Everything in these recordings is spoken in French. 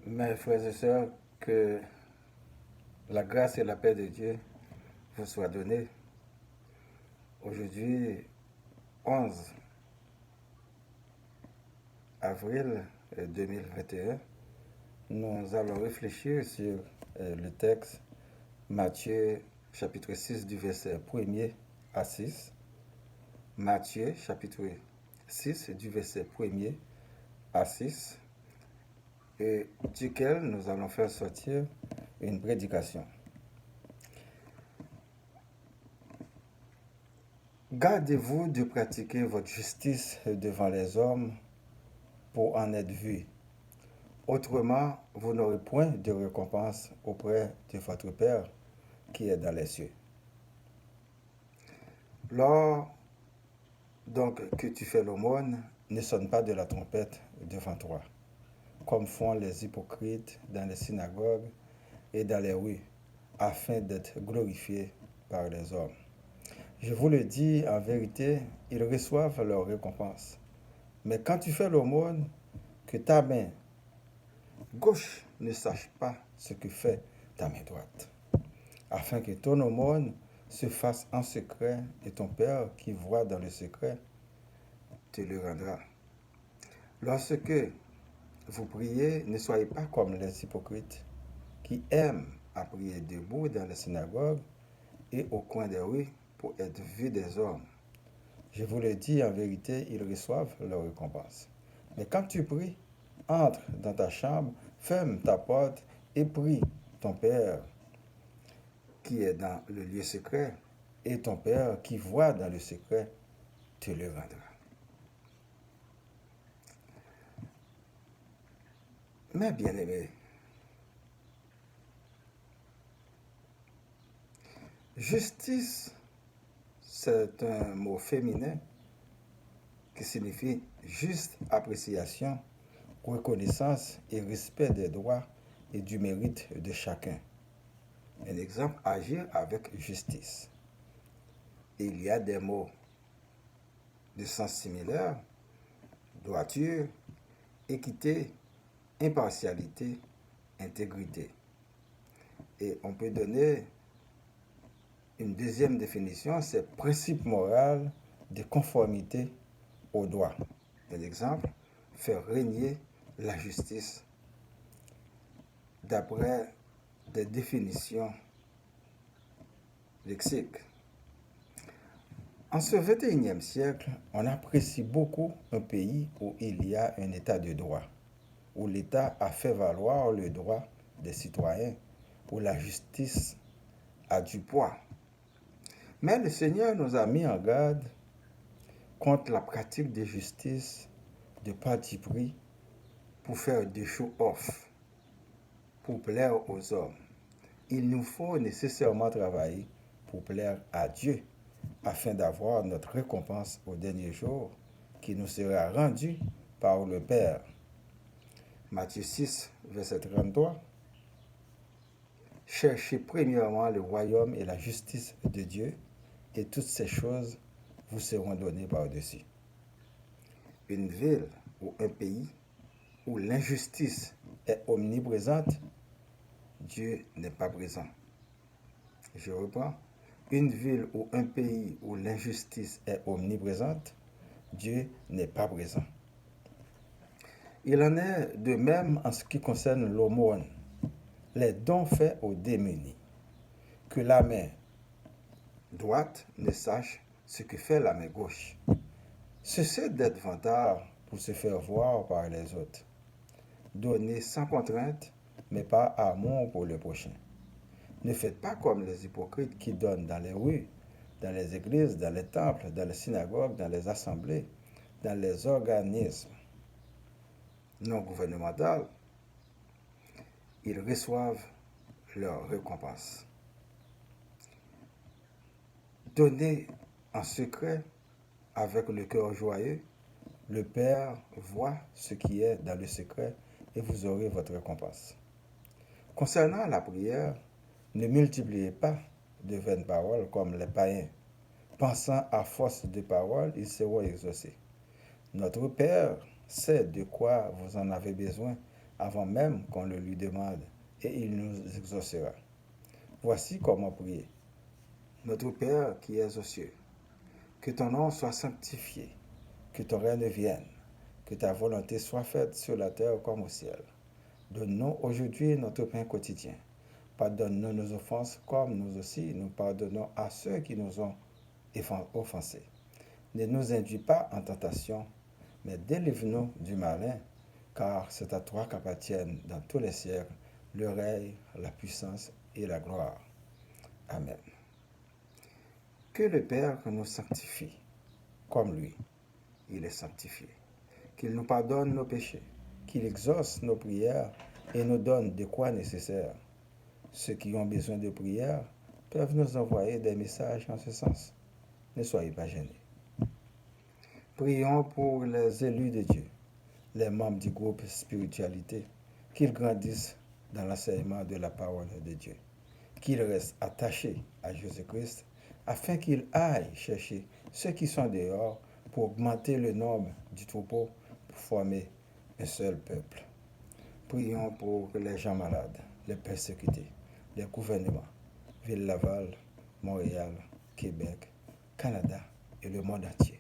Mes frères et sœurs, que la grâce et la paix de Dieu vous soient données. Aujourd'hui, 11 avril 2021, nous allons réfléchir sur le texte Matthieu chapitre 6 du verset 1er à 6. Matthieu chapitre 6 du verset 1er à 6, et duquel nous allons faire sortir une prédication. Gardez-vous de pratiquer votre justice devant les hommes pour en être vu. Autrement, vous n'aurez point de récompense auprès de votre Père qui est dans les cieux. Lors donc que tu fais l'aumône, ne sonne pas de la trompette devant toi, comme font les hypocrites dans les synagogues et dans les rues, afin d'être glorifiés par les hommes. Je vous le dis, en vérité, ils reçoivent leur récompense. Mais quand tu fais l'aumône, que ta main gauche ne sache pas ce que fait ta main droite, afin que ton aumône se fasse en secret, et ton Père qui voit dans le secret te le rendra. Lorsque vous priez, ne soyez pas comme les hypocrites qui aiment à prier debout dans les synagogues et au coin des rues pour être vus des hommes. Je vous le dis, en vérité, ils reçoivent leur récompense. Mais quand tu pries, entre dans ta chambre, ferme ta porte et prie ton Père qui est dans le lieu secret, et ton Père qui voit dans le secret te le rendra. Mes bien-aimés, justice, c'est un mot féminin qui signifie juste appréciation, reconnaissance et respect des droits et du mérite de chacun. Un exemple, agir avec justice. Il y a des mots de sens similaire: droiture, équité, impartialité, intégrité. Et on peut donner une deuxième définition, c'est principe moral de conformité au droit. Un exemple, faire régner la justice d'après des définitions lexiques. En ce 21e siècle, on apprécie beaucoup un pays où il y a un état de droit, où l'État a fait valoir le droit des citoyens, où la justice a du poids. Mais le Seigneur nous a mis en garde contre la pratique de justice de parti pris pour faire du show-off, pour plaire aux hommes. Il nous faut nécessairement travailler pour plaire à Dieu, afin d'avoir notre récompense au dernier jour qui nous sera rendue par le Père. Matthieu 6, verset 33. Cherchez premièrement le royaume et la justice de Dieu, et toutes ces choses vous seront données par-dessus. Une ville ou un pays où l'injustice est omniprésente, Dieu n'est pas présent. Je reprends. Une ville ou un pays où l'injustice est omniprésente, Dieu n'est pas présent. Il en est de même en ce qui concerne l'aumône, les dons faits aux démunis. Que la main droite ne sache ce que fait la main gauche. Cessez d'être vantard pour se faire voir par les autres. Donnez sans contrainte, mais par amour pour le prochain. Ne faites pas comme les hypocrites qui donnent dans les rues, dans les églises, dans les temples, dans les synagogues, dans les assemblées, dans les organismes non gouvernementaux. Ils reçoivent leur récompense. Donnez en secret avec le cœur joyeux. Le Père voit ce qui est dans le secret et vous aurez votre récompense. Concernant la prière, ne multipliez pas de vaines paroles comme les païens. Pensant à force de paroles, ils seront exaucés. Notre Père sait de quoi vous en avez besoin avant même qu'on le lui demande, et il nous exaucera. Voici comment prier. Notre Père qui es aux cieux, que ton nom soit sanctifié, que ton règne vienne, que ta volonté soit faite sur la terre comme au ciel. Donne-nous aujourd'hui notre pain quotidien. Pardonne-nous nos offenses comme nous aussi nous pardonnons à ceux qui nous ont offensés. Ne nous induis pas en tentation, mais délivre-nous du malin, car c'est à toi qu'appartiennent dans tous les siècles le règne, la puissance et la gloire. Amen. Que le Père nous sanctifie, comme lui, il est sanctifié. Qu'il nous pardonne nos péchés, qu'il exauce nos prières et nous donne de quoi nécessaire. Ceux qui ont besoin de prière peuvent nous envoyer des messages en ce sens. Ne soyez pas gênés. Prions pour les élus de Dieu, les membres du groupe Spiritualité, qu'ils grandissent dans l'enseignement de la parole de Dieu, qu'ils restent attachés à Jésus-Christ, afin qu'ils aillent chercher ceux qui sont dehors pour augmenter le nombre du troupeau pour former un seul peuple. Prions pour les gens malades, les persécutés, les gouvernements, Ville-Laval, Montréal, Québec, Canada et le monde entier.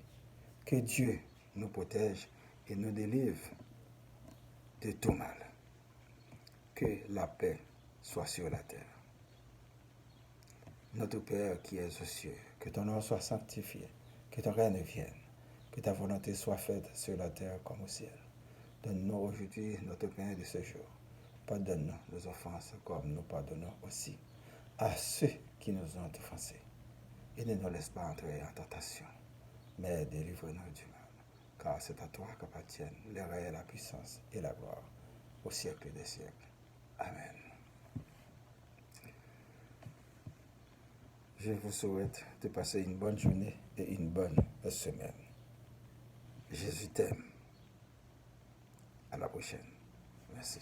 Que Dieu nous protège et nous délivre de tout mal. Que la paix soit sur la terre. Notre Père qui es aux cieux, que ton nom soit sanctifié, que ton règne vienne, que ta volonté soit faite sur la terre comme au ciel. Donne-nous aujourd'hui notre pain de ce jour. Pardonne-nous nos offenses comme nous pardonnons aussi à ceux qui nous ont offensés. Et ne nous laisse pas entrer en tentation, mais délivre-nous du mal, car c'est à toi qu'appartiennent le règne, la puissance et la gloire au siècle des siècles. Amen. Je vous souhaite de passer une bonne journée et une bonne semaine. Jésus t'aime. À la prochaine. Merci.